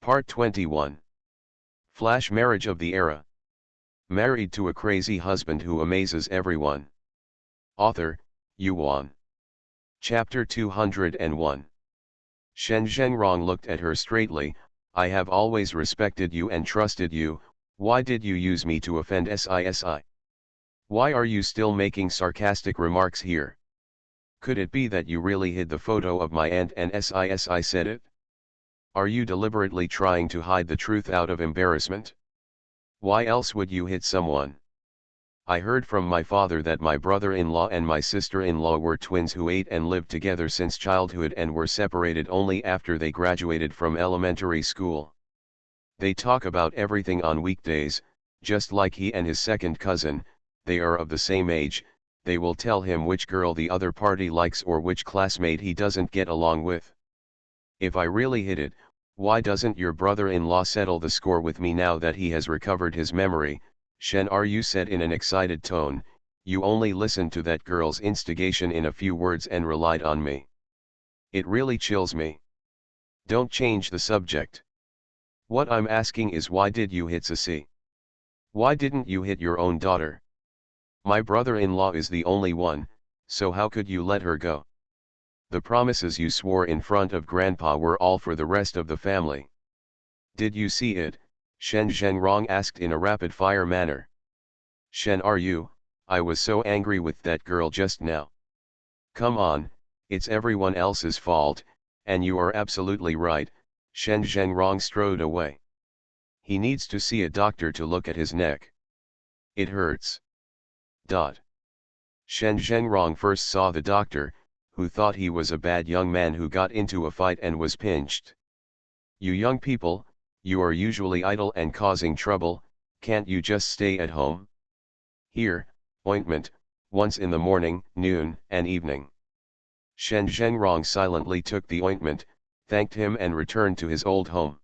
Part 21. Flash marriage of the era. Married to a crazy husband who amazes everyone. Author, Yuan. Chapter 201. Shen Zhengrong looked at her straightly. I have always respected you and trusted you. Why did you use me to offend Sisi? Why are you still making sarcastic remarks here? Could it be that you really hid the photo of my aunt and Sisi said it? Are you deliberately trying to hide the truth out of embarrassment? Why else would you hit someone? I heard from my father that my brother-in-law and my sister-in-law were twins who ate and lived together since childhood and were separated only after they graduated from elementary school. They talk about everything on weekdays, just like he and his second cousin. They are of the same age. They will tell him which girl the other party likes or which classmate he doesn't get along with. If I really hid it, why doesn't your brother-in-law settle the score with me now that he has recovered his memory? Shen Ryu said in an excited tone. You only listened to that girl's instigation in a few words and relied on me. It really chills me. Don't change the subject. What I'm asking is, why did you hit Sisi? Why didn't you hit your own daughter? My brother-in-law is the only one, so how could you let her go? The promises you swore in front of Grandpa were all for the rest of the family. Did you see it? Shen Zhengrong asked in a rapid-fire manner. Shen Ryu, I was so angry with that girl just now. Come on, it's everyone else's fault, and you are absolutely right. Shen Zhengrong strode away. He needs to see a doctor to look at his neck. It hurts. Shen Zhengrong first saw the doctor, who thought he was a bad young man who got into a fight and was pinched. You young people, you are usually idle and causing trouble, can't you just stay at home? Here, ointment, once in the morning, noon, and evening. Shen Zhengrong silently took the ointment, thanked him and returned to his old home.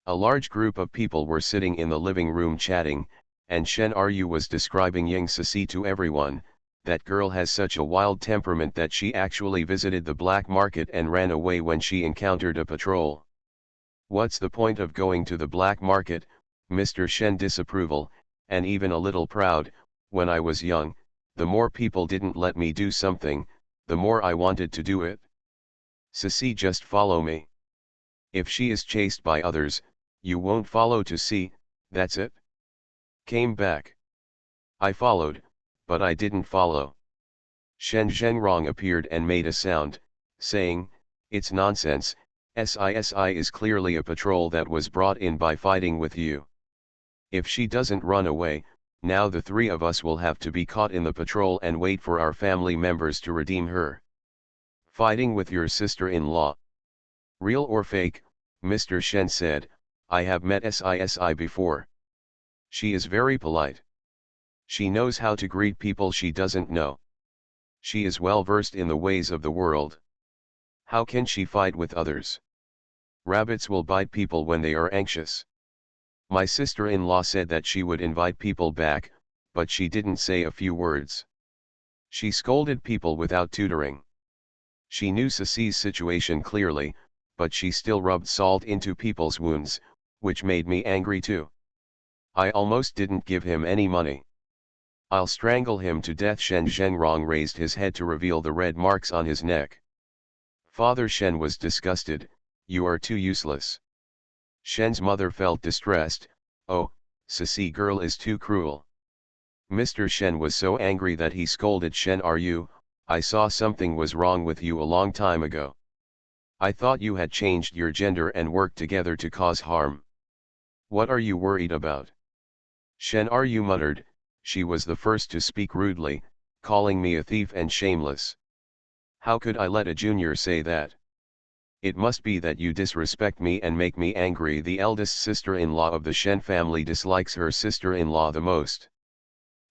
A large group of people were sitting in the living room chatting, and Shen Ryu was describing Ying Sisi to everyone. That girl has such a wild temperament that she actually visited the black market and ran away when she encountered a patrol. What's the point of going to the black market? Mr. Shen disapproval, and even a little proud. When I was young, the more people didn't let me do something, the more I wanted to do it. Sisi just follow me. If she is chased by others, you won't follow to see, that's it. Came back. I followed, but I didn't follow. Shen Zhengrong appeared and made a sound, saying, it's nonsense. Sisi is clearly a patrol that was brought in by fighting with you. If she doesn't run away, now the three of us will have to be caught in the patrol and wait for our family members to redeem her. Fighting with your sister-in-law. Real or fake? Mr. Shen said, I have met Sisi before. She is very polite. She knows how to greet people she doesn't know. She is well versed in the ways of the world. How can she fight with others? Rabbits will bite people when they are anxious. My sister-in-law said that she would invite people back, but she didn't say a few words. She scolded people without tutoring. She knew Sisi's situation clearly, but she still rubbed salt into people's wounds, which made me angry too. I almost didn't give him any money. I'll strangle him to death. Shen Zhengrong raised his head to reveal the red marks on his neck. Father Shen was disgusted. You are too useless. Shen's mother felt distressed. Oh, Sisi girl is too cruel. Mr. Shen was so angry that he scolded Shen Ryu. I saw something was wrong with you a long time ago. I thought you had changed your gender and worked together to cause harm. What are you worried about? Shen Ryu muttered. She was the first to speak rudely, calling me a thief and shameless. How could I let a junior say that? It must be that you disrespect me and make me angry. The eldest sister-in-law of the Shen family dislikes her sister-in-law the most.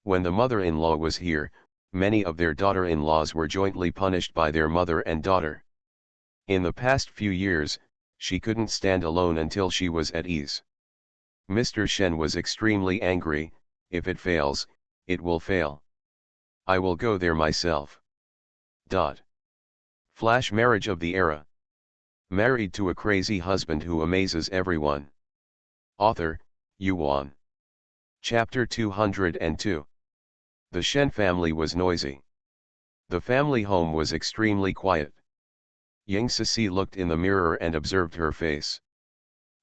When the mother-in-law was here, many of their daughter-in-laws were jointly punished by their mother and daughter. In the past few years, she couldn't stand alone until she was at ease. Mr. Shen was extremely angry. If it fails, it will fail. I will go there myself. Flash marriage of the era. Married to a crazy husband who amazes everyone. Author, Yuan. Chapter 202. The Shen family was noisy. The family home was extremely quiet. Ying Cixi looked in the mirror and observed her face.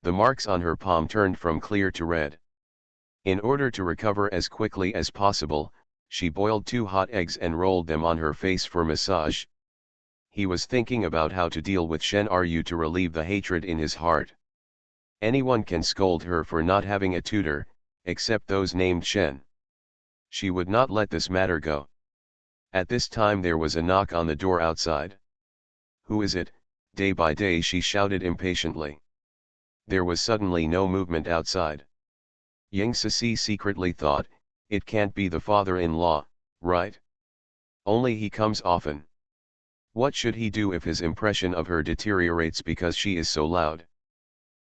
The marks on her palm turned from clear to red. In order to recover as quickly as possible, she boiled 2 hot eggs and rolled them on her face for massage. He was thinking about how to deal with Shen Ru to relieve the hatred in his heart. Anyone can scold her for not having a tutor, except those named Shen. She would not let this matter go. At this time there was a knock on the door outside. "Who is it?" day by day she shouted impatiently. There was suddenly no movement outside. Ying Cixi secretly thought, it can't be the father-in-law, right? Only he comes often. What should he do if his impression of her deteriorates because she is so loud?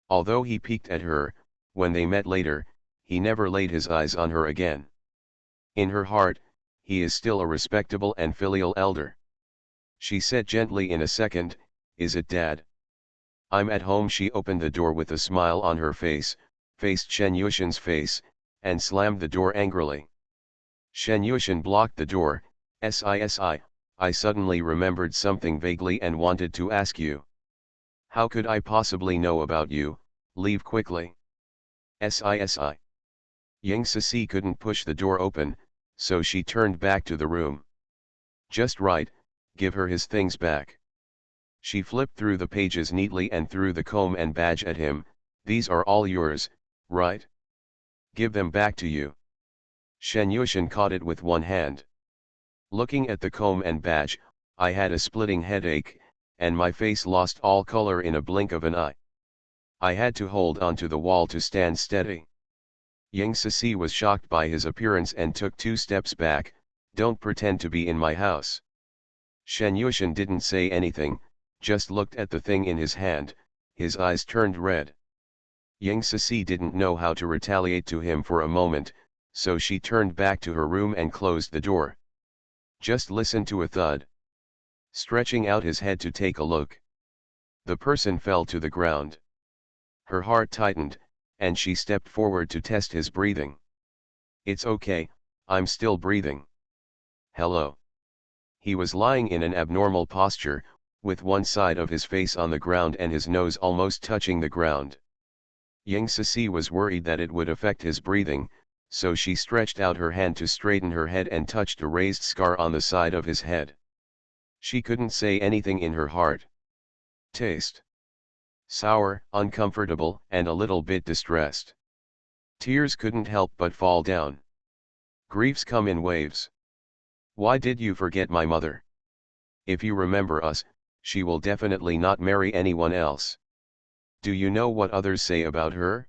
Although he peeked at her, when they met later, he never laid his eyes on her again. In her heart, he is still a respectable and filial elder. She said gently in a second, "Is it Dad?" "I'm at home." She opened the door with a smile on her face, faced Shen Yushan's face, and slammed the door angrily. Shen Yushan blocked the door. "Sci, I suddenly remembered something vaguely and wanted to ask you." "How could I possibly know about you? Leave quickly." "Sci." Ying Cixi couldn't push the door open, so she turned back to the room. "Just right, give her his things back." She flipped through the pages neatly and threw the comb and badge at him. "These are all yours, right? Give them back to you." Shen Yushan caught it with one hand. Looking at the comb and badge, I had a splitting headache, and my face lost all color in a blink of an eye. I had to hold onto the wall to stand steady. Ying Cixi was shocked by his appearance and took 2 steps back. "Don't pretend to be in my house." Shen Yushan didn't say anything, just looked at the thing in his hand. His eyes turned red. Ying Cixi didn't know how to retaliate to him for a moment, so she turned back to her room and closed the door. Just listen to a thud. Stretching out his head to take a look, the person fell to the ground. Her heart tightened, and she stepped forward to test his breathing. "It's okay, I'm still breathing." "Hello." He was lying in an abnormal posture, with one side of his face on the ground and his nose almost touching the ground. Ying Cixi was worried that it would affect his breathing, so she stretched out her hand to straighten her head and touched a raised scar on the side of his head. She couldn't say anything in her heart. Taste. Sour, uncomfortable, and a little bit distressed. Tears couldn't help but fall down. Griefs come in waves. "Why did you forget my mother? If you remember us, she will definitely not marry anyone else. Do you know what others say about her?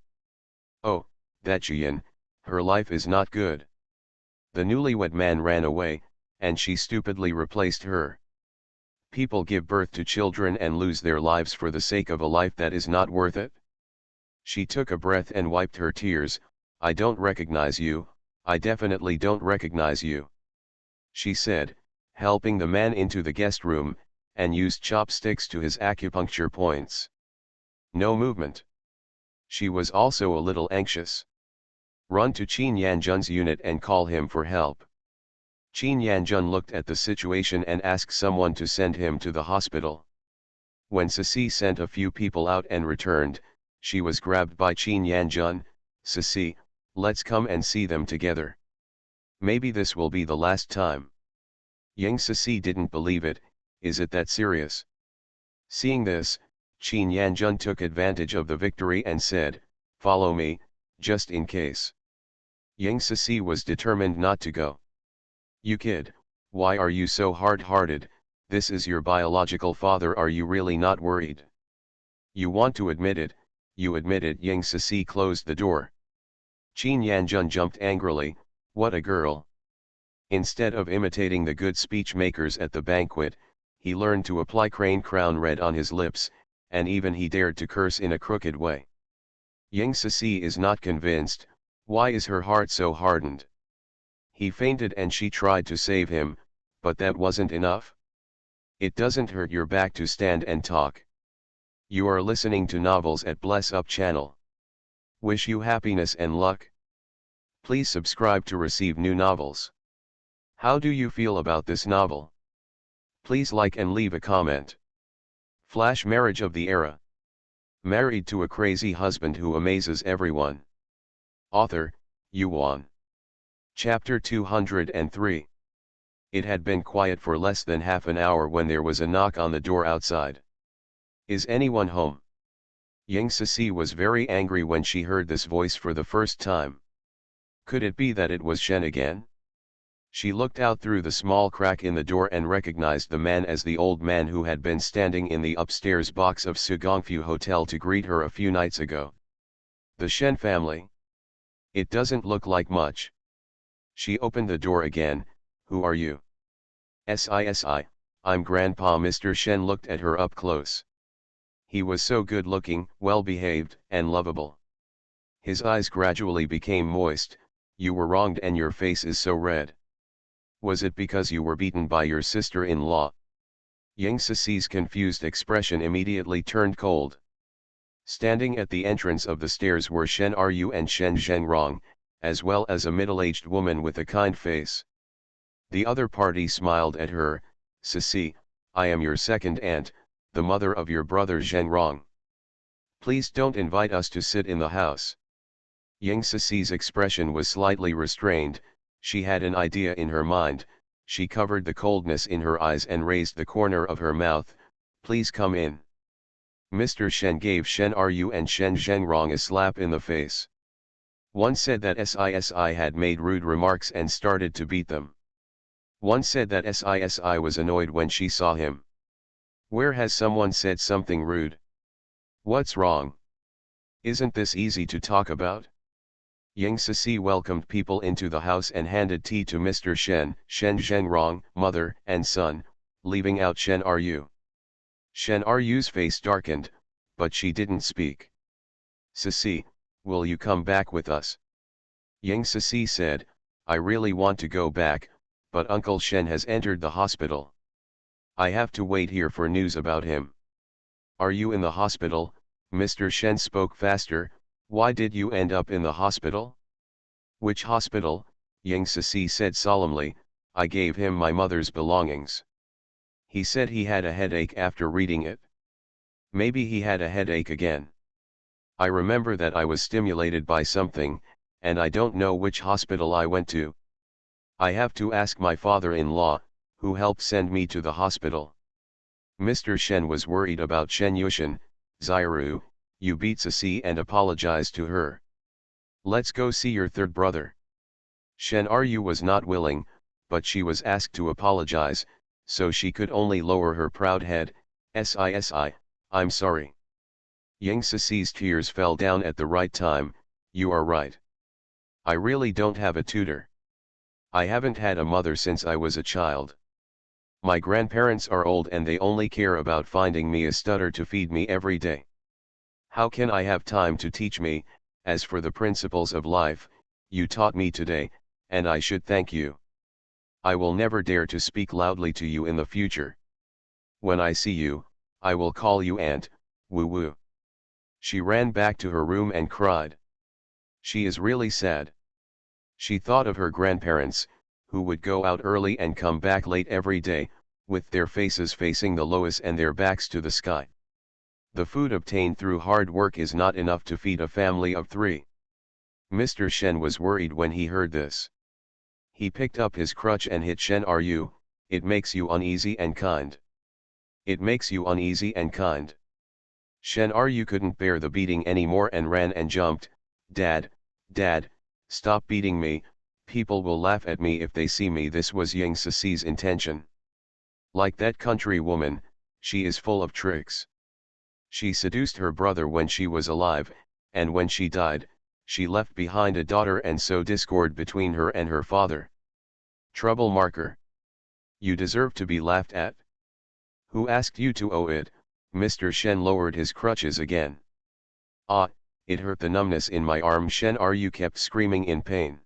Oh, that Jian, her life is not good. The newlywed man ran away, and she stupidly replaced her. People give birth to children and lose their lives for the sake of a life that is not worth it." She took a breath and wiped her tears. "I don't recognize you, I definitely don't recognize you," she said, helping the man into the guest room, and used chopsticks to his acupuncture points. No movement. She was also a little anxious. "Run to Qin Yanjun's unit and call him for help." Qin Yanjun looked at the situation and asked someone to send him to the hospital. When Cixi sent a few people out and returned, she was grabbed by Qin Yanjun. "Cixi, let's come and see them together. Maybe this will be the last time." Ying Cixi didn't believe it. "Is it that serious?" Seeing this, Qin Yanjun took advantage of the victory and said, "Follow me, just in case." Ying Cixi was determined not to go. "You kid, why are you so hard-hearted? This is your biological father. Are you really not worried? You want to admit it, you admit it." Ying Cixi closed the door. Qin Yanjun jumped angrily. "What a girl!" Instead of imitating the good speech makers at the banquet, he learned to apply crane crown red on his lips, and even he dared to curse in a crooked way. Ying Cixi is not convinced. Why is her heart so hardened? He fainted and she tried to save him, but that wasn't enough. "It doesn't hurt your back to stand and talk." You are listening to Novels at Bless Up channel. Wish you happiness and luck. Please subscribe to receive new novels. How do you feel about this novel? Please like and leave a comment. Flash marriage of the era. Married to a crazy husband who amazes everyone. Author, Yuan. Chapter 203. It had been quiet for less than half an hour when there was a knock on the door outside. Is anyone home? Ying Cixi was very angry when she heard this voice for the first time. Could it be that it was Shen again? She looked out through the small crack in the door and recognized the man as the old man who had been standing in the upstairs box of Sugongfu Hotel to greet her a few nights ago. The Shen family? It doesn't look like much. She opened the door again. Who are you? Si, I'm Grandpa. Mr. Shen looked at her up close. He was so good-looking, well-behaved, and lovable. His eyes gradually became moist. You were wronged and your face is so red. Was it because you were beaten by your sister-in-law? Ying Cixi's confused expression immediately turned cold. Standing at the entrance of the stairs were Shen Ru and Shen Zhengrong, as well as a middle-aged woman with a kind face. The other party smiled at her. Cixi, I am your second aunt, the mother of your brother Zhengrong. Please don't invite us to sit in the house. Ying Cixi's expression was slightly restrained. She had an idea in her mind. She covered the coldness in her eyes and raised the corner of her mouth. Please come in. Mr. Shen gave Shen Ru and Shen Zhengrong a slap in the face. One said that Sisi had made rude remarks and started to beat them. One said that Sisi was annoyed when she saw him. Where has someone said something rude? What's wrong? Isn't this easy to talk about? Ying Cixi welcomed people into the house and handed tea to Mr. Shen Zhengrong, mother and son, leaving out Shen Ru. Shen Ru's face darkened, but she didn't speak. Cixi, will you come back with us? Ying Cixi said, I really want to go back, but Uncle Shen has entered the hospital. I have to wait here for news about him. Are you in the hospital? Mr. Shen spoke faster. Why did you end up in the hospital? Which hospital? Ying Cixi said solemnly, I gave him my mother's belongings. He said he had a headache after reading it. Maybe he had a headache again. I remember that I was stimulated by something, and I don't know which hospital I went to. I have to ask my father-in-law, who helped send me to the hospital. Mr. Shen was worried about Shen Yushan. Ziru, you beat Cixi and apologize to her. Let's go see your third brother. Shen Ru was not willing, but she was asked to apologize, so she could only lower her proud head. Sisi, I'm sorry. Ying Cixi's tears fell down at the right time. You are right. I really don't have a tutor. I haven't had a mother since I was a child. My grandparents are old and they only care about finding me a stutter to feed me every day. How can I have time to teach me? As for the principles of life, you taught me today, and I should thank you. I will never dare to speak loudly to you in the future. When I see you, I will call you aunt, woo woo. She ran back to her room and cried. She is really sad. She thought of her grandparents, who would go out early and come back late every day, with their faces facing the lowest and their backs to the sky. The food obtained through hard work is not enough to feed a family of 3. Mr. Shen was worried when he heard this. He picked up his crutch and hit Shen Ru. It makes you uneasy and kind. It makes you uneasy and kind. Shen Ru couldn't bear the beating anymore and ran and jumped. Dad, Dad, stop beating me, people will laugh at me if they see me. This was Ying Cixi's intention. Like that country woman, she is full of tricks. She seduced her brother when she was alive, and when she died, she left behind a daughter and sowed discord between her and her father. Trouble marker. You deserve to be laughed at. Who asked you to owe it? Mr. Shen lowered his crutches again. Ah, it hurt. The numbness in my arm. Shen Ru kept screaming in pain.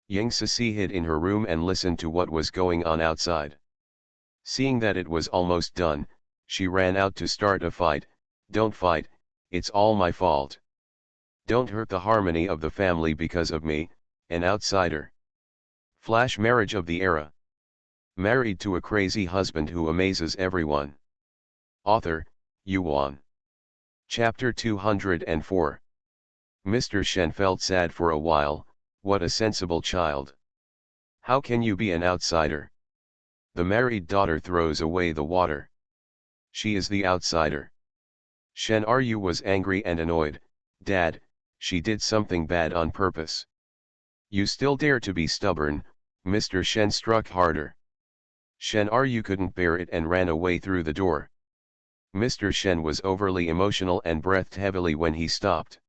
Ying Cixi hid in her room and listened to what was going on outside. Seeing that it was almost done, she ran out to start a fight. Don't fight, it's all my fault. Don't hurt the harmony of the family because of me, an outsider. Flash marriage of the era. Married to a crazy husband who amazes everyone. Author, Yuan. Chapter 204. Mr. Shen felt sad for a while. What a sensible child. How can you be an outsider? The married daughter throws away the water. She is the outsider. Shen Ryu was angry and annoyed. Dad, she did something bad on purpose. You still dare to be stubborn. Mr. Shen struck harder. Shen Ryu couldn't bear it and ran away through the door. Mr. Shen was overly emotional and breathed heavily when he stopped.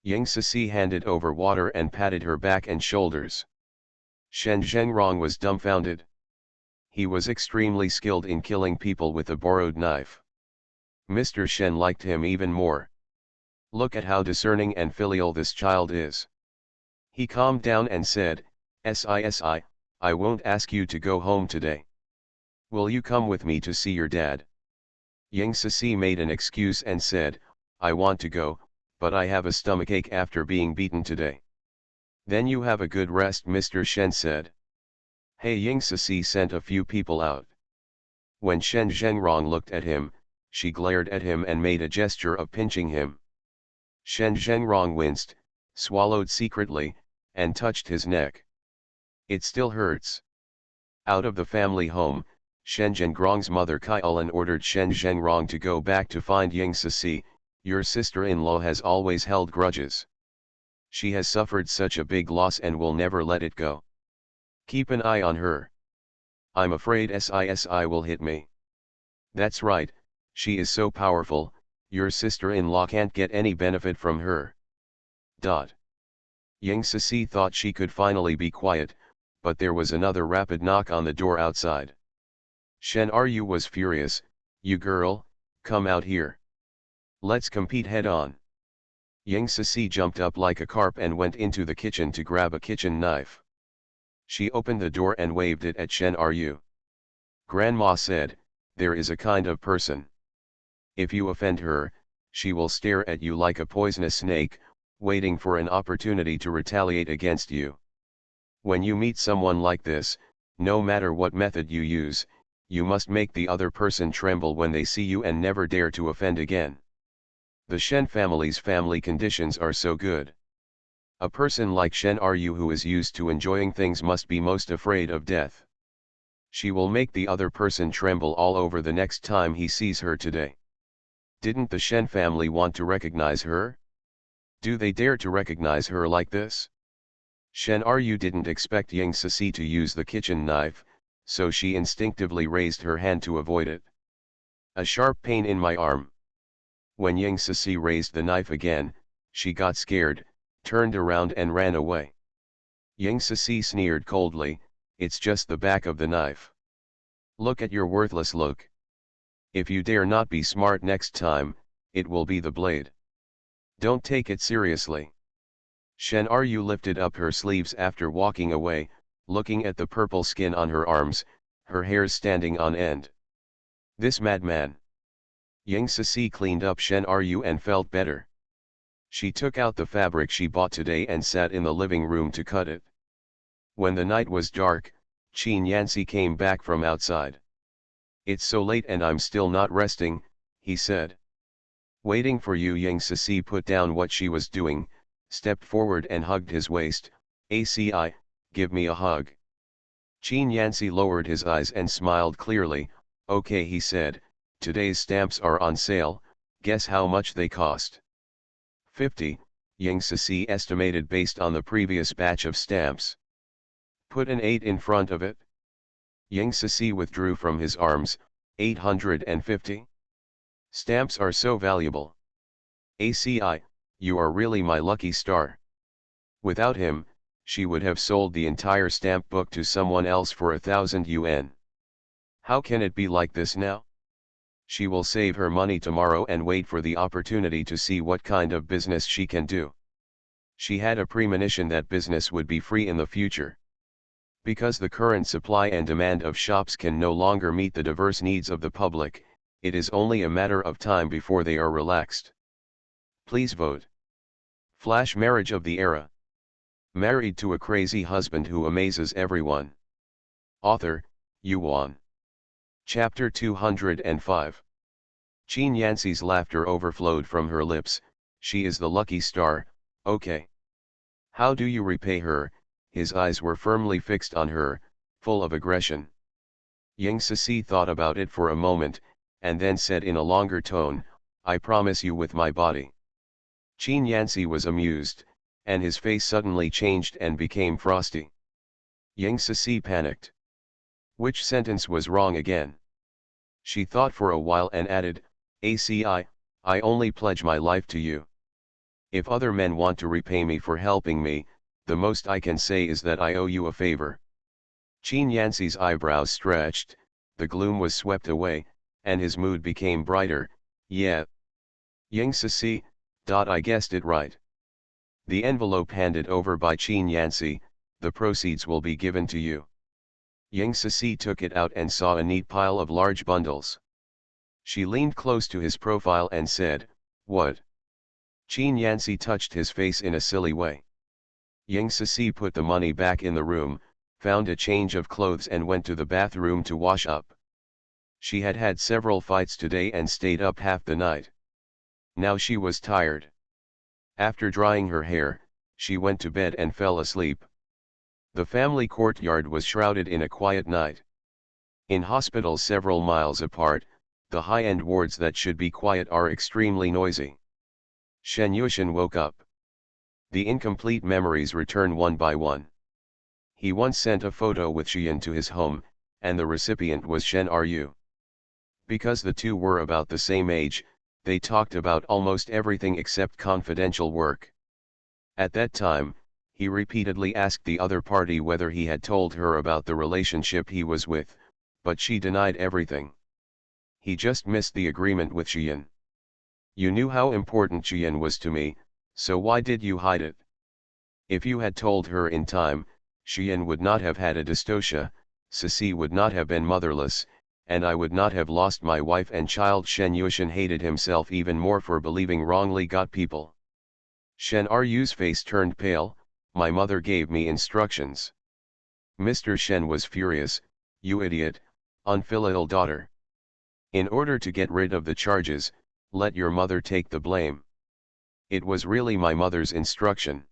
Yang Sisi handed over water and patted her back and shoulders. Shen Zhengrong was dumbfounded. He was extremely skilled in killing people with a borrowed knife. Mr. Shen liked him even more. Look at how discerning and filial this child is. He calmed down and said, "Sisi, I won't ask you to go home today. Will you come with me to see your dad?" Yang Sisi made an excuse and said, "I want to go, but I have a stomachache after being beaten today." "Then you have a good rest," Mr. Shen said. Hey, Yang Sisi sent a few people out. When Shen Zhengrong looked at him, she glared at him and made a gesture of pinching him. Shen Zhengrong winced, swallowed secretly, and touched his neck. "It still hurts." Out of the family home, Shen Zhengrong's mother Kai Ulan ordered Shen Zhengrong to go back to find Yang Sisi. "Your sister-in-law has always held grudges. She has suffered such a big loss and will never let it go. Keep an eye on her. I'm afraid Sisi will hit me." "That's right, she is so powerful, your sister-in-law can't get any benefit from her." Yang Sisi thought she could finally be quiet, but there was another rapid knock on the door outside. Shen Ryu was furious. "You girl, come out here. Let's compete head-on." Yang Sisi jumped up like a carp and went into the kitchen to grab a kitchen knife. She opened the door and waved it at Shen Ryu. Grandma said, "There is a kind of person. If you offend her, she will stare at you like a poisonous snake, waiting for an opportunity to retaliate against you. When you meet someone like this, no matter what method you use, you must make the other person tremble when they see you and never dare to offend again." The Shen family's family conditions are so good. A person like Shen Ryu who is used to enjoying things must be most afraid of death. She will make the other person tremble all over the next time he sees her today. Didn't the Shen family want to recognize her? Do they dare to recognize her like this? Shen Ryu didn't expect Yang Sisi to use the kitchen knife, so she instinctively raised her hand to avoid it. "A sharp pain in my arm." When Yang Sisi raised the knife again, she got scared, turned around and ran away. Yang Sisi sneered coldly, "It's just the back of the knife. Look at your worthless look. If you dare not be smart next time, it will be the blade. Don't take it seriously." Shen Ryu lifted up her sleeves after walking away, looking at the purple skin on her arms, her hairs standing on end. This madman. Yang Sisi cleaned up Shen Ryu and felt better. She took out the fabric she bought today and sat in the living room to cut it. When the night was dark, Qin Yancy came back from outside. "It's so late and I'm still not resting," he said. "Waiting for you." Yang Sisi put down what she was doing, stepped forward and hugged his waist. "Aci, give me a hug." Qin Yancy lowered his eyes and smiled clearly. "Okay," he said, "today's stamps are on sale, guess how much they cost?" 50, Yang Sisi estimated based on the previous batch of stamps. "Put an 8 in front of it." Yang Sisi withdrew from his arms. 850? Stamps are so valuable. "Aci, you are really my lucky star." Without him, she would have sold the entire stamp book to someone else for 1,000 yuan. How can it be like this now? She will save her money tomorrow and wait for the opportunity to see what kind of business she can do. She had a premonition that business would be free in the future. Because the current supply and demand of shops can no longer meet the diverse needs of the public, It is only a matter of time before they are relaxed. Please vote. Flash marriage of the era. Married to a crazy husband who amazes everyone. Author, Yuan. Chapter 205. Qin Yanxi's laughter overflowed from her lips. She is the lucky star, okay. How do you repay her? His eyes were firmly fixed on her, full of aggression. Ying Cixi thought about it for a moment, and then said in a longer tone, I promise you with my body. Qin Yanxi was amused, and his face suddenly changed and became frosty. Ying Cixi panicked. Which sentence was wrong again? She thought for a while and added, ACI, I only pledge my life to you. If other men want to repay me for helping me, the most I can say is that I owe you a favor. Qin Yanxi's eyebrows stretched, the gloom was swept away, and his mood became brighter. Yeah. Ying Cixi, I guessed it right. The envelope handed over by Qin Yanxi, the proceeds will be given to you. Ying Cixi took it out and saw a neat pile of large bundles. She leaned close to his profile and said, What? Qin Yanxi touched his face in a silly way. Ying Cixi put the money back in the room, found a change of clothes and went to the bathroom to wash up. She had had several fights today and stayed up half the night. Now she was tired. After drying her hair, she went to bed and fell asleep. The family courtyard was shrouded in a quiet night. In hospitals several miles apart, the high-end wards that should be quiet are extremely noisy. Shen Yuxian woke up. The incomplete memories return one by one. He once sent a photo with Xian to his home, and the recipient was Shen Ru. Because the two were about the same age, they talked about almost everything except confidential work. At that time, he repeatedly asked the other party whether he had told her about the relationship he was with, but she denied everything. He just missed the agreement with Xian. You knew how important Xian was to me, so why did you hide it? If you had told her in time, Xian would not have had a dystocia, Cixi would not have been motherless, and I would not have lost my wife and child. Shen Yuxian hated himself even more for believing wrongly got people. Shen Ru's face turned pale. My mother gave me instructions. Mr. Shen was furious. You idiot, unfilial daughter. In order to get rid of the charges, let your mother take the blame. It was really my mother's instruction.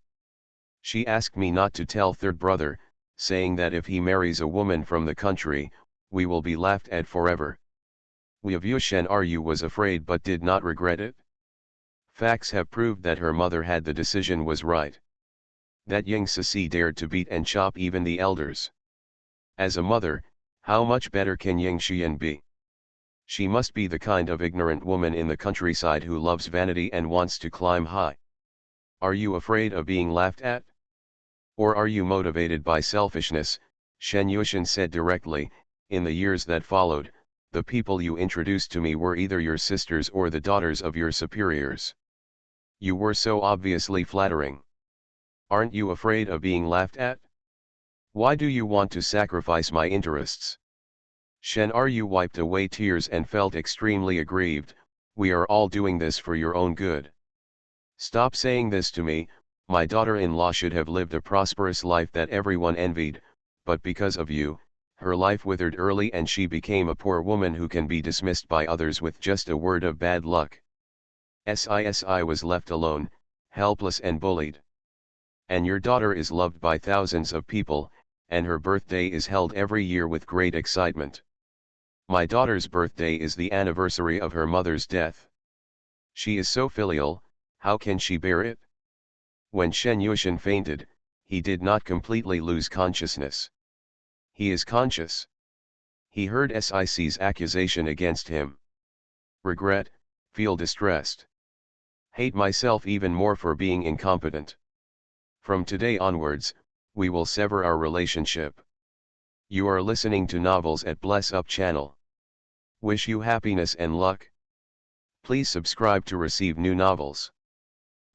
She asked me not to tell third brother, saying that if he marries a woman from the country, we will be laughed at forever. Shen Ru was afraid but did not regret it. Facts have proved that her mother had the decision was right. That Ying Cixi dared to beat and chop even the elders. As a mother, how much better can Ying Xian be? She must be the kind of ignorant woman in the countryside who loves vanity and wants to climb high. Are you afraid of being laughed at? Or are you motivated by selfishness? Shen Yuxian said directly. In the years that followed, the people you introduced to me were either your sisters or the daughters of your superiors. You were so obviously flattering. Aren't you afraid of being laughed at? Why do you want to sacrifice my interests? Shen Ru wiped away tears and felt extremely aggrieved. We are all doing this for your own good. Stop saying this to me. My daughter-in-law should have lived a prosperous life that everyone envied, but because of you, her life withered early and she became a poor woman who can be dismissed by others with just a word of bad luck. Sisi was left alone, helpless and bullied. And your daughter is loved by thousands of people, and her birthday is held every year with great excitement. My daughter's birthday is the anniversary of her mother's death. She is so filial, how can she bear it? When Shen Yuxian fainted, he did not completely lose consciousness. He is conscious. He heard Sic's accusation against him. Regret, feel distressed. Hate myself even more for being incompetent. From today onwards, we will sever our relationship. You are listening to Novels at Bless Up channel. Wish you happiness and luck. Please subscribe to receive new novels.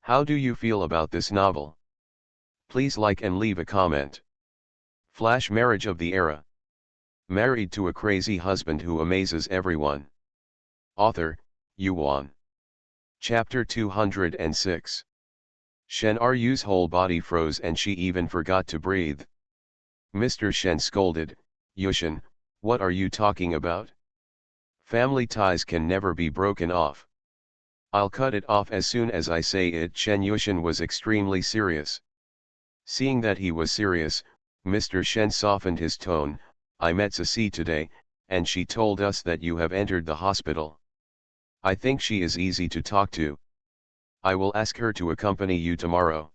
How do you feel about this novel? Please like and leave a comment. Flash marriage of the era. Married to a crazy husband who amazes everyone. Author, Yuan. Chapter 206. Shen Ru's whole body froze and she even forgot to breathe. Mr. Shen scolded, Yushin, what are you talking about? Family ties can never be broken off. I'll cut it off as soon as I say it. Shen Yushin was extremely serious. Seeing that he was serious, Mr. Shen softened his tone. I met Ceci today, and she told us that you have entered the hospital. I think she is easy to talk to. I will ask her to accompany you tomorrow.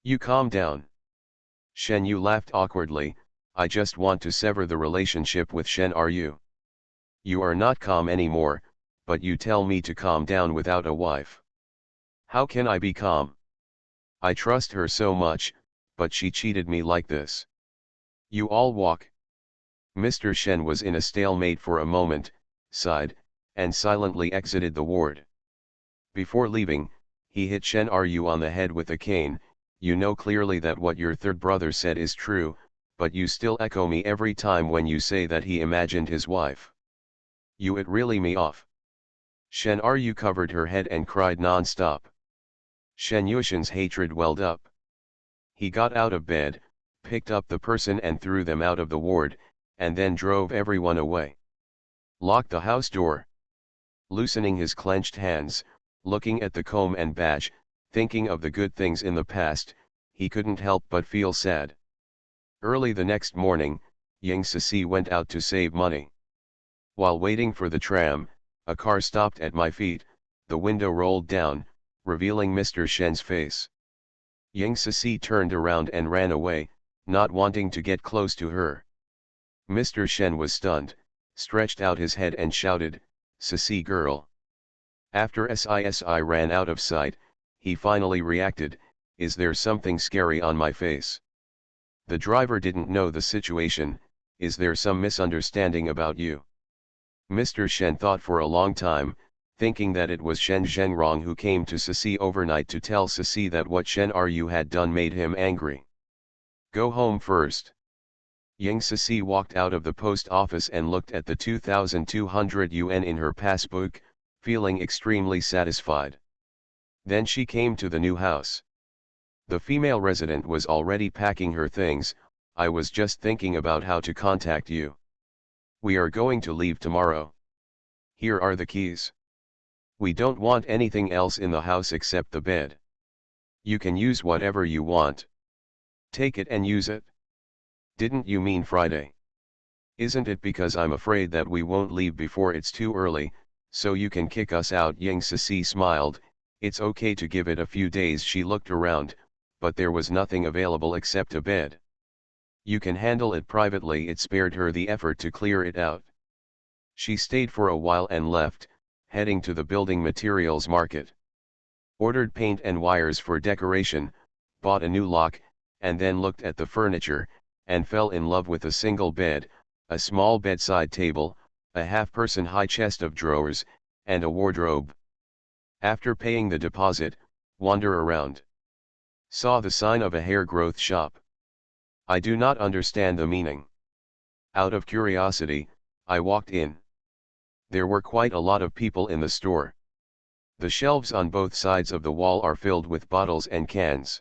You calm down. Shen Yu laughed awkwardly. I just want to sever the relationship with Shen Ru. You are not calm anymore, but you tell me to calm down without a wife. How can I be calm? I trust her so much, but she cheated me like this. You all walk. Mr. Shen was in a stalemate for a moment, sighed, and silently exited the ward. Before leaving, he hit Shen Ru on the head with a cane. You know clearly that what your third brother said is true, but you still echo me every time when you say that he imagined his wife. It really me off. Shen Ru covered her head and cried non-stop. Shen Yushin's hatred welled up. He got out of bed, picked up the person and threw them out of the ward, and then drove everyone away. Locked the house door. Loosening his clenched hands, looking at the comb and badge, thinking of the good things in the past, he couldn't help but feel sad. Early the next morning, Ying Ceci went out to save money. While waiting for the tram, a car stopped at my feet, the window rolled down, revealing Mr. Shen's face. Ying Ceci turned around and ran away, not wanting to get close to her. Mr. Shen was stunned, stretched out his head and shouted, Ceci girl. After Sisi ran out of sight, he finally reacted, is there something scary on my face? The driver didn't know the situation, is there some misunderstanding about you? Mr. Shen thought for a long time, thinking that it was Shen Zhengrong who came to Ceci overnight to tell Ceci that what Shen Ru had done made him angry. Go home first. Ying Ceci walked out of the post office and looked at the 2,200 yuan in her passbook, feeling extremely satisfied. Then she came to the new house. The female resident was already packing her things. I was just thinking about how to contact you. We are going to leave tomorrow. Here are the keys. We don't want anything else in the house except the bed. You can use whatever you want. Take it and use it. Didn't you mean Friday? Isn't it because I'm afraid that we won't leave before it's too early, so you can kick us out? Ying Ceci smiled. It's okay to give it a few days. She looked around, but there was nothing available except a bed. You can handle it privately. It spared her the effort to clear it out. She stayed for a while and left, heading to the building materials market. Ordered paint and wires for decoration, bought a new lock, and then looked at the furniture, and fell in love with a single bed, a small bedside table, a half-person high chest of drawers, and a wardrobe. After paying the deposit, wander around. Saw the sign of a hair growth shop. I do not understand the meaning. Out of curiosity, I walked in. There were quite a lot of people in the store. The shelves on both sides of the wall are filled with bottles and cans.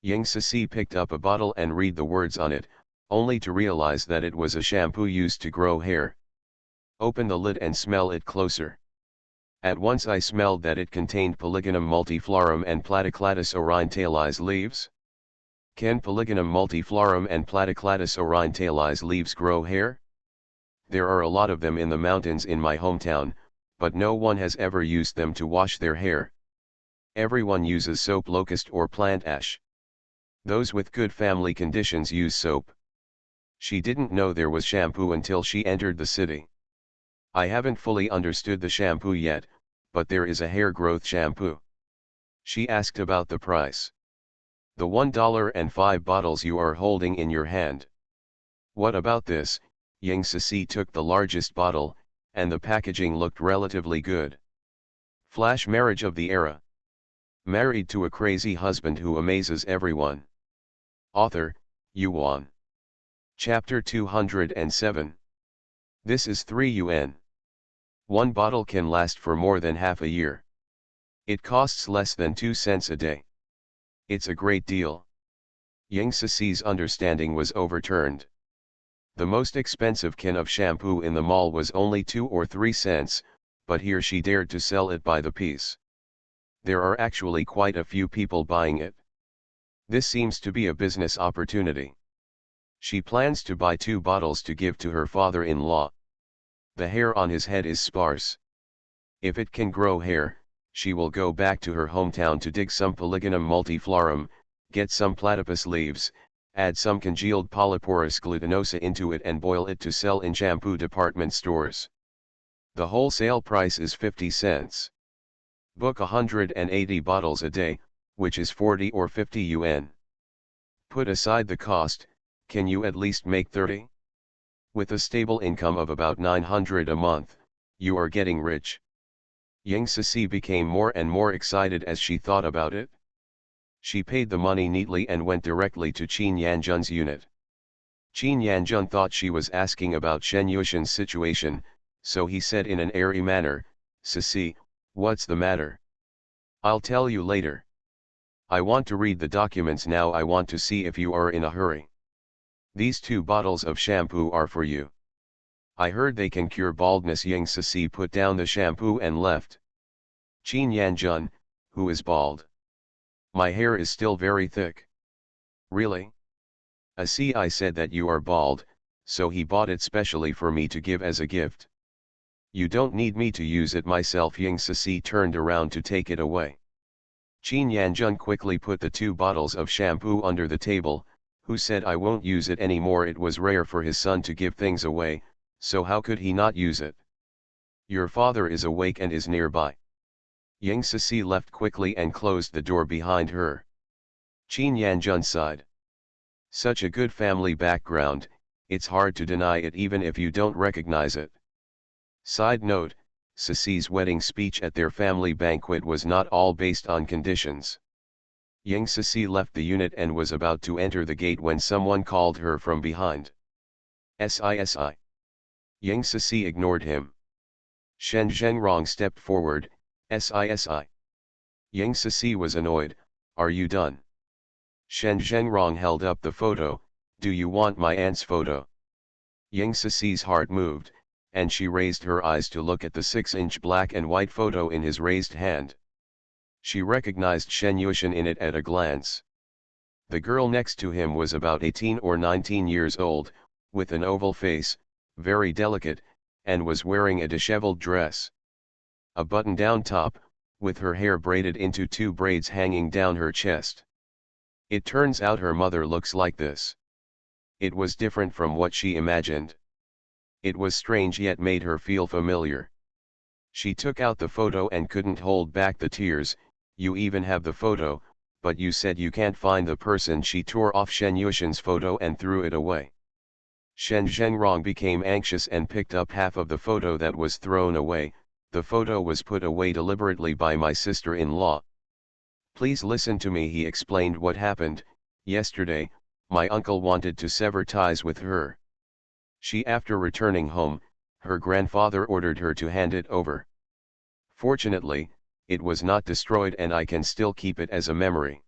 Ying Ceci picked up a bottle and read the words on it, only to realize that it was a shampoo used to grow hair. Open the lid and smell it closer. At once I smelled that it contained Polygonum multiflorum and Platycladus orientalis leaves. Can Polygonum multiflorum and Platycladus orientalis leaves grow hair? There are a lot of them in the mountains in my hometown, but no one has ever used them to wash their hair. Everyone uses soap, locust or plant ash. Those with good family conditions use soap. She didn't know there was shampoo until she entered the city. I haven't fully understood the shampoo yet, but there is a hair growth shampoo. She asked about the price. The $1.05 bottles you are holding in your hand. What about this? Ying Ceci took the largest bottle, and the packaging looked relatively good. Flash marriage of the era. Married to a crazy husband who amazes everyone. Author, Yuan. Chapter 207. This is 3 UN. One bottle can last for more than half a year. It costs less than 2 cents a day. It's a great deal. Yang Ceci's understanding was overturned. The most expensive can of shampoo in the mall was only 2 or 3 cents, but here she dared to sell it by the piece. There are actually quite a few people buying it. This seems to be a business opportunity. She plans to buy 2 bottles to give to her father-in-law. The hair on his head is sparse. If it can grow hair, she will go back to her hometown to dig some Polygonum multiflorum, get some platypus leaves, add some congealed Polyporus glutinosa into it and boil it to sell in shampoo department stores. The wholesale price is 50 cents. Book 180 bottles a day, which is 40 or 50 yuan. Put aside the cost, can you at least make 30? With a stable income of about 900 a month, you are getting rich. Yang Ceci became more and more excited as she thought about it. She paid the money neatly and went directly to Qin Yanjun's unit. Qin Yanjun thought she was asking about Shen Yuxian's situation, so he said in an airy manner, "Ceci, what's the matter? I'll tell you later. I want to read the documents now. I want to see if you are in a hurry. These 2 bottles of shampoo are for you. I heard they can cure baldness." Yang Ceci put down the shampoo and left. Qin Yanjun, who is bald? My hair is still very thick. Really? I said that you are bald, so he bought it specially for me to give as a gift. You don't need me to use it myself. Yang Ceci turned around to take it away. Qin Yanjun quickly put the 2 bottles of shampoo under the table, who said I won't use it anymore. It was rare for his son to give things away, so how could he not use it? Your father is awake and is nearby. Yang Ceci left quickly and closed the door behind her. Qin Yanjun sighed. Such a good family background, it's hard to deny it even if you don't recognize it. Side note, Ceci's wedding speech at their family banquet was not all based on conditions. Yang Ceci left the unit and was about to enter the gate when someone called her from behind. "Sci." Yang Ceci ignored him. Shen Zhengrong stepped forward. "Sci." Yang Ceci was annoyed. "Are you done?" Shen Zhengrong held up the photo. "Do you want my aunt's photo?" Yang Ceci's heart moved, and she raised her eyes to look at the 6-inch black and white photo in his raised hand. She recognized Shen Yuxian in it at a glance. The girl next to him was about 18 or 19 years old, with an oval face, very delicate, and was wearing a disheveled dress. A button-down top, with her hair braided into 2 braids hanging down her chest. It turns out her mother looks like this. It was different from what she imagined. It was strange yet made her feel familiar. She took out the photo and couldn't hold back the tears. "You even have the photo, but you said you can't find the person." She tore off Shen Yuxian's photo and threw it away. Shen Zhengrong became anxious and picked up half of the photo that was thrown away. "The photo was put away deliberately by my sister-in-law. Please listen to me." He explained what happened. "Yesterday, my uncle wanted to sever ties with her. After returning home, her grandfather ordered her to hand it over. Fortunately, it was not destroyed and I can still keep it as a memory.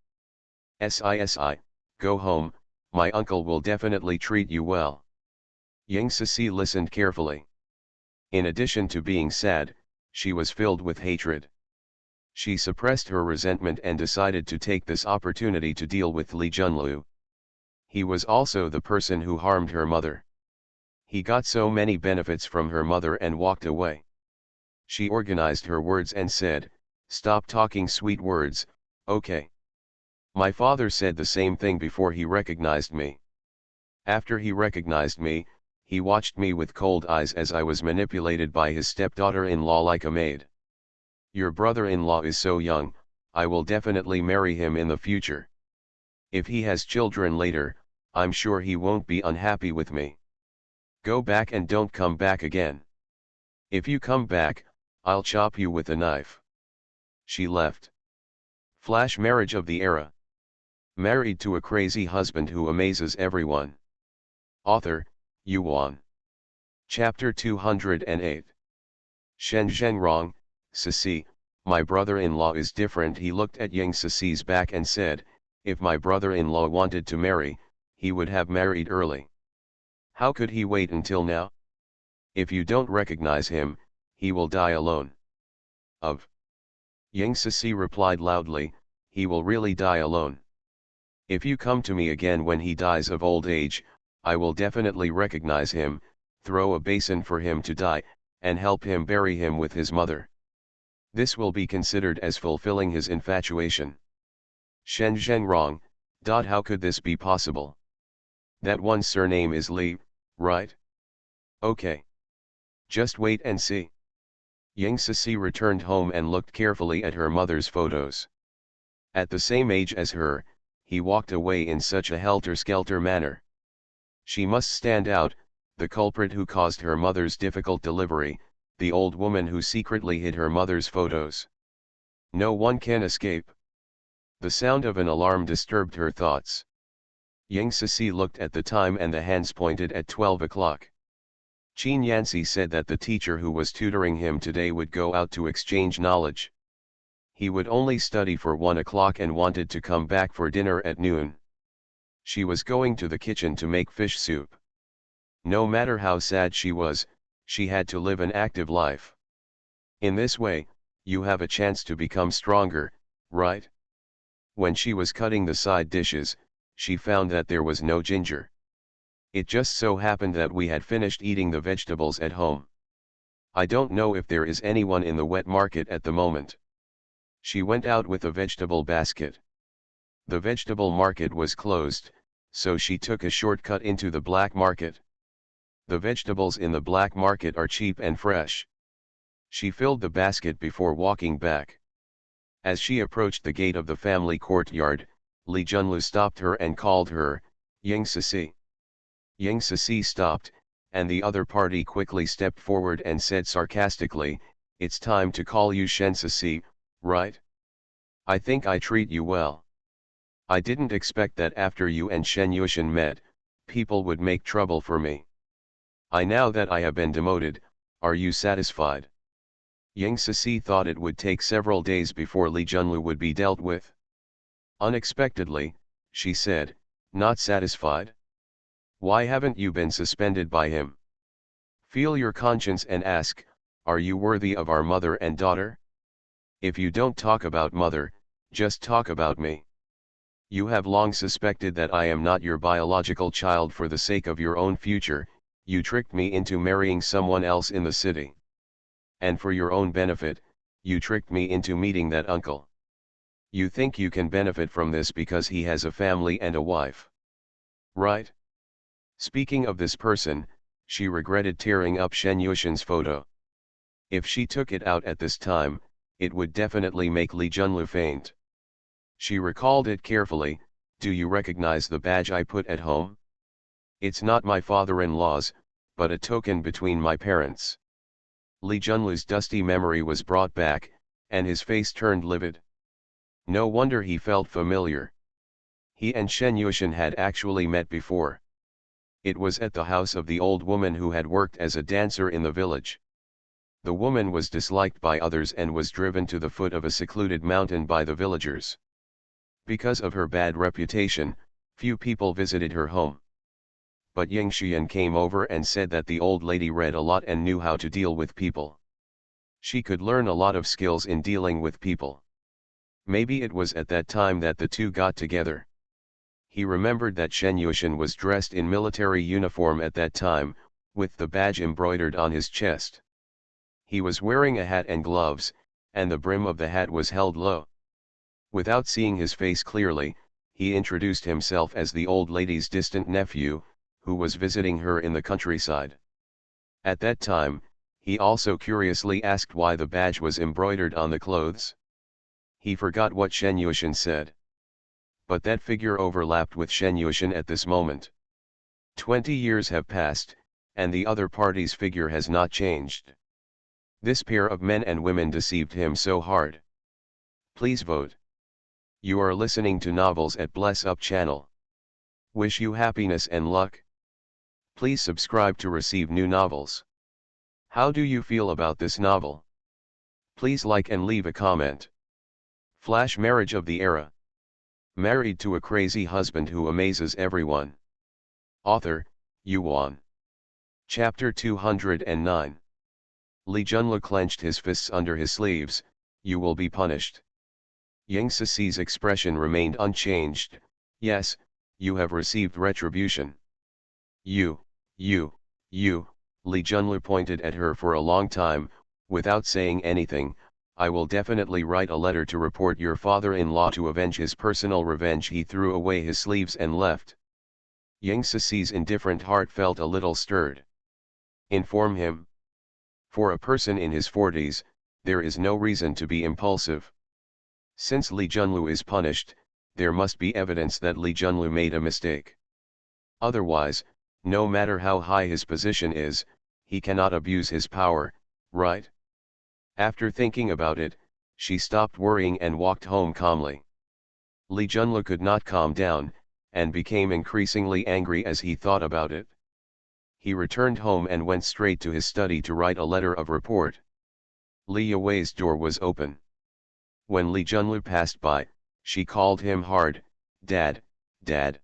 Sci, go home, my uncle will definitely treat you well." Yang Ceci listened carefully. In addition to being sad, she was filled with hatred. She suppressed her resentment and decided to take this opportunity to deal with Li Junlu. He was also the person who harmed her mother. He got so many benefits from her mother and walked away. She organized her words and said, "Stop talking sweet words, okay? My father said the same thing before he recognized me. After he recognized me, he watched me with cold eyes as I was manipulated by his stepdaughter-in-law like a maid. Your brother-in-law is so young, I will definitely marry him in the future. If he has children later, I'm sure he won't be unhappy with me. Go back and don't come back again. If you come back, I'll chop you with a knife." She left. Flash marriage of the era. Married to a crazy husband who amazes everyone. Author, Yuan. Chapter 208. Shen Zhengrong, Sisi, my brother-in-law is different. He looked at Yang Sisi's back and said, if my brother-in-law wanted to marry, he would have married early. How could he wait until now? If you don't recognize him, he will die alone. Of. Yang Sisi replied loudly, he will really die alone. If you come to me again when he dies of old age, I will definitely recognize him, throw a basin for him to die, and help him bury him with his mother. This will be considered as fulfilling his infatuation. Shen Zhengrong, how could this be possible? That one's surname is Li, right? Okay. Just wait and see. Yang Sisi returned home and looked carefully at her mother's photos. At the same age as her, he walked away in such a helter-skelter manner. She must stand out, the culprit who caused her mother's difficult delivery, the old woman who secretly hid her mother's photos. No one can escape. The sound of an alarm disturbed her thoughts. Yang Sisi looked at the time and the hands pointed at 12 o'clock. Qin Yanxi said that the teacher who was tutoring him today would go out to exchange knowledge. He would only study for 1 o'clock and wanted to come back for dinner at noon. She was going to the kitchen to make fish soup. No matter how sad she was, she had to live an active life. In this way, you have a chance to become stronger, right? When she was cutting the side dishes, she found that there was no ginger. It just so happened that we had finished eating the vegetables at home. I don't know if there is anyone in the wet market at the moment. She went out with a vegetable basket. The vegetable market was closed, so she took a shortcut into the black market. The vegetables in the black market are cheap and fresh. She filled the basket before walking back. As she approached the gate of the family courtyard, Li Junlu stopped her and called her, Yang Sisi. Yang Sisi stopped, and the other party quickly stepped forward and said sarcastically, it's time to call you Shen Sisi, right? I think I treat you well. I didn't expect that after you and Shen Yushan met, people would make trouble for me. Now that I have been demoted, are you satisfied? Yang Sisi thought it would take several days before Li Junlu would be dealt with. Unexpectedly, she said, not satisfied? Why haven't you been suspended by him? Feel your conscience and ask, are you worthy of our mother and daughter? If you don't talk about mother, just talk about me. You have long suspected that I am not your biological child for the sake of your own future, you tricked me into marrying someone else in the city. And for your own benefit, you tricked me into meeting that uncle. You think you can benefit from this because he has a family and a wife. Right? Speaking of this person, she regretted tearing up Shen Yushan's photo. If she took it out at this time, it would definitely make Li Junlu faint. She recalled it carefully, do you recognize the badge I put at home? It's not my father-in-law's, but a token between my parents. Li Junlu's dusty memory was brought back, and his face turned livid. No wonder he felt familiar. He and Shen Yushan had actually met before. It was at the house of the old woman who had worked as a dancer in the village. The woman was disliked by others and was driven to the foot of a secluded mountain by the villagers. Because of her bad reputation, few people visited her home. But Yang Xian came over and said that the old lady read a lot and knew how to deal with people. She could learn a lot of skills in dealing with people. Maybe it was at that time that the two got together. He remembered that Shen Yushan was dressed in military uniform at that time, with the badge embroidered on his chest. He was wearing a hat and gloves, and the brim of the hat was held low. Without seeing his face clearly, he introduced himself as the old lady's distant nephew, who was visiting her in the countryside. At that time, he also curiously asked why the badge was embroidered on the clothes. He forgot what Shen Yushan said. But that figure overlapped with Shen Yushan at this moment. 20 years have passed, and the other party's figure has not changed. This pair of men and women deceived him so hard. Please vote. You are listening to Novels at Bless Up channel. Wish you happiness and luck. Please subscribe to receive new novels. How do you feel about this novel? Please like and leave a comment. Flash marriage of the era. Married to a crazy husband who amazes everyone. Author, Yuan. Chapter 209. Li Junlu clenched his fists under his sleeves. You will be punished. Yang Cici's expression remained unchanged. Yes, you have received retribution. You, Li Junlu pointed at her for a long time, without saying anything. I will definitely write a letter to report your father-in-law to avenge his personal revenge. He threw away his sleeves and left. Yang Cici's indifferent heart felt a little stirred. Inform him. For a person in his 40s, there is no reason to be impulsive. Since Li Junlu is punished, there must be evidence that Li Junlu made a mistake. Otherwise, no matter how high his position is, he cannot abuse his power, right? After thinking about it, she stopped worrying and walked home calmly. Li Junlu could not calm down, and became increasingly angry as he thought about it. He returned home and went straight to his study to write a letter of report. Li Yue's door was open. When Li Junlu passed by, she called him hard, Dad, Dad.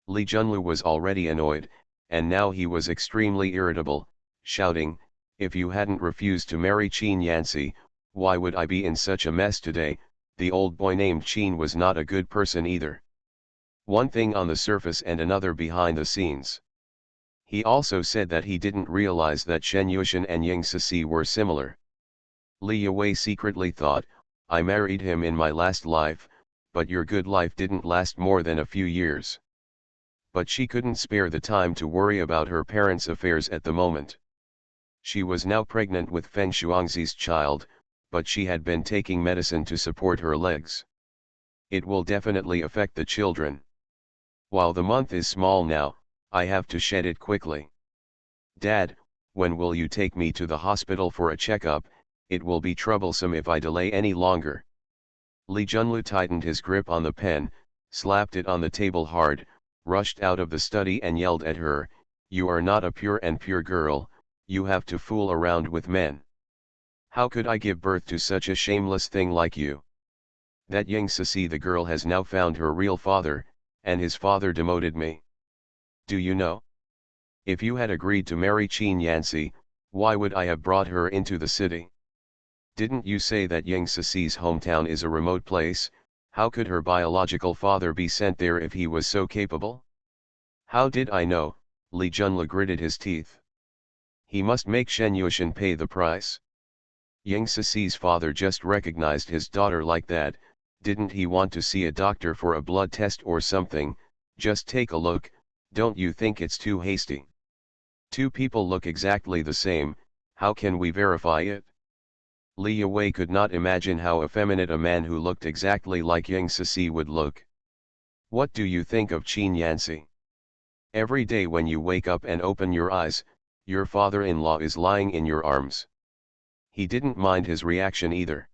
Li Junlu was already annoyed, and now he was extremely irritable, shouting, if you hadn't refused to marry Qin Yanci, why would I be in such a mess today? The old boy named Qin was not a good person either. One thing on the surface and another behind the scenes. He also said that he didn't realize that Shen Yuxian and Yang Cici were similar. Li Yue secretly thought, I married him in my last life, but your good life didn't last more than a few years. But she couldn't spare the time to worry about her parents' affairs at the moment. She was now pregnant with Feng Shuangzi's child, but she had been taking medicine to support her legs. It will definitely affect the children. While the month is small now, I have to shed it quickly. Dad, when will you take me to the hospital for a checkup? It will be troublesome if I delay any longer. Li Junlu tightened his grip on the pen, slapped it on the table hard, rushed out of the study and yelled at her, you are not a pure girl, you have to fool around with men. How could I give birth to such a shameless thing like you? That Yang Cici the girl has now found her real father, and his father demoted me. Do you know? If you had agreed to marry Qin Yanci, why would I have brought her into the city? Didn't you say that Yang Cici's hometown is a remote place? How could her biological father be sent there if he was so capable? How did I know? Li Junlu gritted his teeth. He must make Shen Yuxian pay the price. Yang Cici's father just recognized his daughter like that. Didn't he want to see a doctor for a blood test or something? Just take a look, don't you think it's too hasty? Two people look exactly the same, how can we verify it? Li Yue could not imagine how effeminate a man who looked exactly like Yang Cici would look. What do you think of Qin Yanci? Every day when you wake up and open your eyes, your father-in-law is lying in your arms. He didn't mind his reaction either.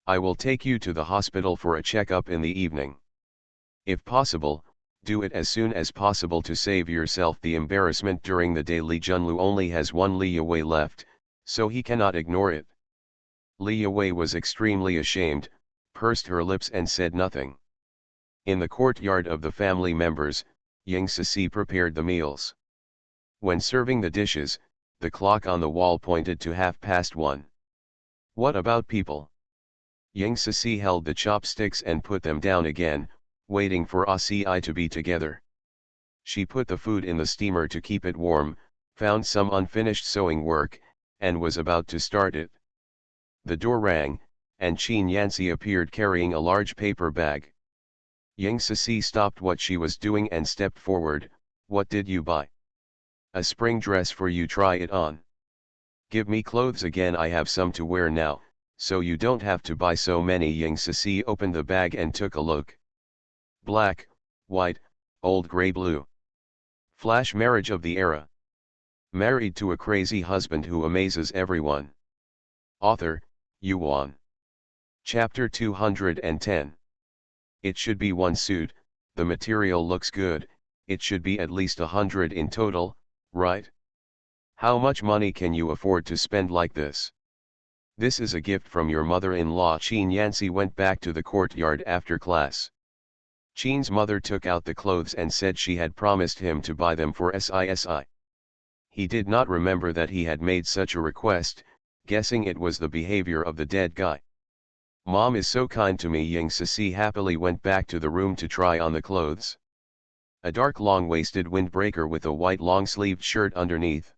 I will take you to the hospital for a checkup in the evening. If possible, do it as soon as possible to save yourself the embarrassment during the day. Li Junlu only has one Li Yue left, so he cannot ignore it. Li Yue was extremely ashamed, pursed her lips and said nothing. In the courtyard of the family members, Yang Cici prepared the meals. When serving the dishes, the clock on the wall pointed to 1:30. What about people? Yang Cici held the chopsticks and put them down again, waiting for ACI to be together. She put the food in the steamer to keep it warm, found some unfinished sewing work, and was about to start it. The door rang, and Qin Yanci appeared carrying a large paper bag. Yang Cici stopped what she was doing and stepped forward. What did you buy? A spring dress for you, try it on. Give me clothes again, I have some to wear now, so you don't have to buy so many. Yang Cici opened the bag and took a look. Black, white, old grey, blue. Flash marriage of the era. Married to a crazy husband who amazes everyone. Author, Yuan. Chapter 210. It should be one suit, the material looks good, it should be at least 100 in total, right? How much money can you afford to spend like this? This is a gift from your mother-in-law. Chin Yancy went back to the courtyard after class. Chin's mother took out the clothes and said she had promised him to buy them for SISI. He did not remember that he had made such a request, guessing it was the behavior of the dead guy. Mom is so kind to me. Yang Sisi happily went back to the room to try on the clothes. A dark long-waisted windbreaker with a white long-sleeved shirt underneath.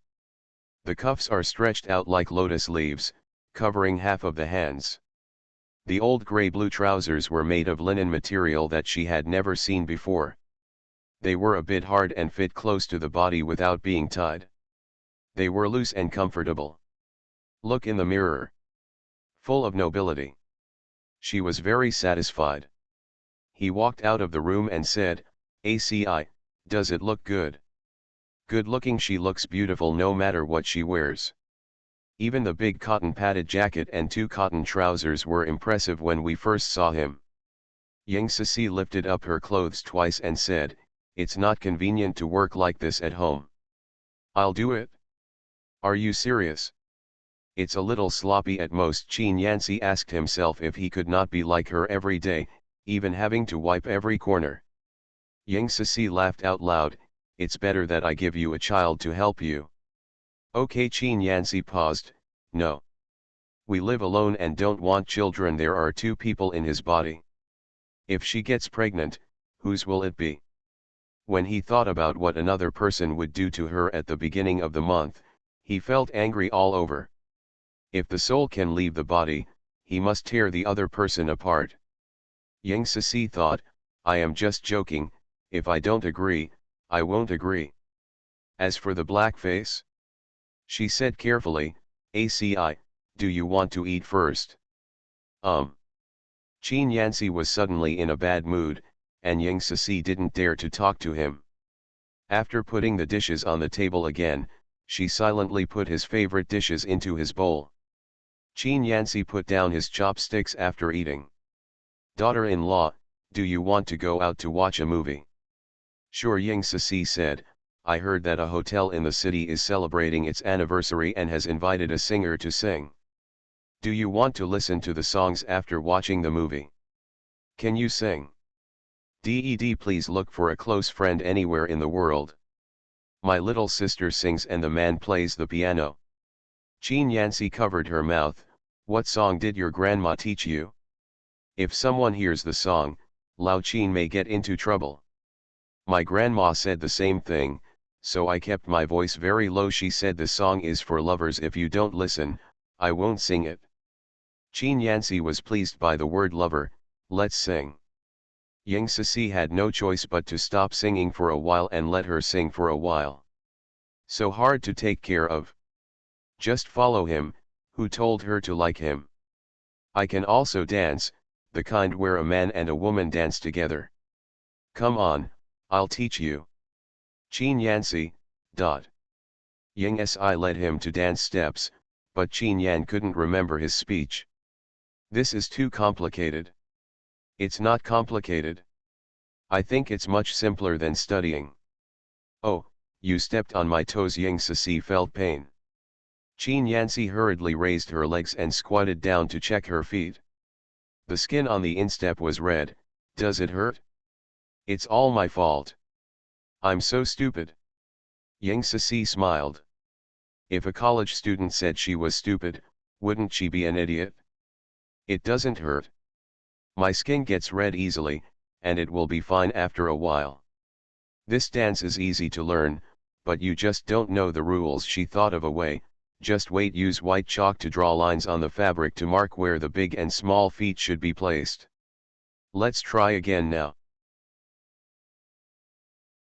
The cuffs are stretched out like lotus leaves, covering half of the hands. The old gray-blue trousers were made of linen material that she had never seen before. They were a bit hard and fit close to the body without being tied. They were loose and comfortable. Look in the mirror. Full of nobility. She was very satisfied. He walked out of the room and said, "ACI, does it look good?" Good looking. She looks beautiful no matter what she wears. Even the big cotton padded jacket and 2 cotton trousers were impressive when we first saw him. Yang Sisi lifted up her clothes twice and said, "It's not convenient to work like this at home." "I'll do it." "Are you serious?" "It's a little sloppy at most." Chin Yancy asked himself if he could not be like her every day, even having to wipe every corner. Yang Sisi laughed out loud, "It's better that I give you a child to help you." "Okay." Chin Yancy paused, "No. We live alone and don't want children. There are 2 people in his body. If she gets pregnant, whose will it be?" When he thought about what another person would do to her at the beginning of the month, he felt angry all over. If the soul can leave the body, he must tear the other person apart. Yang Sisi thought, "I am just joking. If I don't agree, I won't agree." As for the blackface, she said carefully, "ACI, do you want to eat first?" Chin Yancy was suddenly in a bad mood, and Yang Sisi didn't dare to talk to him. After putting the dishes on the table again, she silently put his favorite dishes into his bowl. Chin Yancy put down his chopsticks after eating. "Daughter-in-law, do you want to go out to watch a movie?" "Sure." Yang Sisi said, "I heard that a hotel in the city is celebrating its anniversary and has invited a singer to sing. Do you want to listen to the songs after watching the movie? Can you sing?" "Ded, please look for a close friend anywhere in the world. My little sister sings and the man plays the piano." Chin Yancy covered her mouth. "What song did your grandma teach you? If someone hears the song, Lao Chin may get into trouble." "My grandma said the same thing, so I kept my voice very low. She said the song is for lovers. If you don't listen, I won't sing it." Chin Yancy was pleased by the word lover. "Let's sing." Yang Sisi had no choice but to stop singing for a while and let her sing for a while. So hard to take care of. Just follow him. Who told her to like him? "I can also dance, the kind where a man and a woman dance together." "Come on, I'll teach you." Chin Yancy, Yang Si led him to dance steps, but Chin Yan couldn't remember his speech. "This is too complicated." "It's not complicated. I think it's much simpler than studying." "Oh, you stepped on my toes." Yang Sisi felt pain. Chin Yancy hurriedly raised her legs and squatted down to check her feet. The skin on the instep was red. "Does it hurt?" "It's all my fault. I'm so stupid." Yang Sisi smiled. If a college student said she was stupid, wouldn't she be an idiot? "It doesn't hurt. My skin gets red easily, and it will be fine after a while. This dance is easy to learn, but you just don't know the rules." She thought of a way. "Just wait. Use white chalk to draw lines on the fabric to mark where the big and small feet should be placed. Let's try again now."